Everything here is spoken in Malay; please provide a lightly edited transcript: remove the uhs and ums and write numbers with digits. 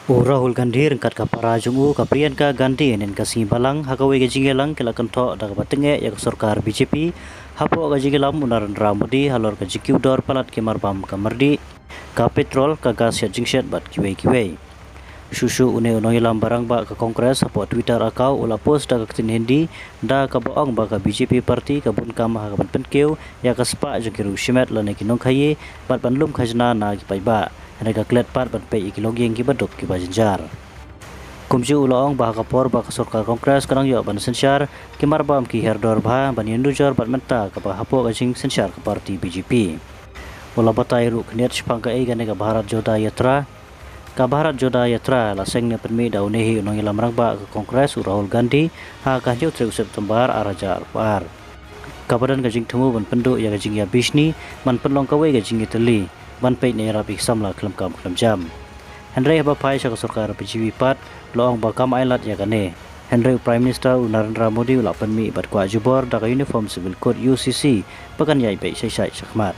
Rahul Gandhi rengkat ka para jungu ka Priyanka Gandhi nen ka balang hakawe ga jingelang kela kanto da ka tenge ya ka sarkar BJP hapo ga jingelam Narendra Modi halor ka jikiu dor palat ke marbam ka mardi ka petrol ka gas ya jingshet bat kiwe susu une unoilam barang ba ka kongres hapo Twitter akau ula post da ka tin hindi da ka boong ba ka BJP parti ka bun kam ha ka ban penkeu ya ka spa jengkiru shimet la ne kinong khaye bat banlum khajna na ki paiba Mereka klet part ban pay ikilogeng ki badok ki bajenjar. Kumju ulong bah kapor bah sarkar kongres kanang yo ban sensyar ki marbam ki herdor bah ban yendujor ban menta ka bah hapo ka jing sensyar ka parti BJP. Ula batai ru kniat spang ka egane ka Bharat Joda Yatra. Ka Bharat Joda Yatra la sengnya permi da unehi unong ilam rangba ka kongres Rahul Gandhi ha ka jo 3 September araja par. Kabadan ka jing temu ban penduk ya ka jing ya Bishni man penlong ka we ka jing Italy. Ban pay na rapi samla kelam jam. Henry bapai sa sarkar BJP pat loong bakam ailat ya kane. Henry Prime Minister Narendra Modi ula panmi bat kwa jubor da uniform civil code UCC pakan yai pai sai sakmat.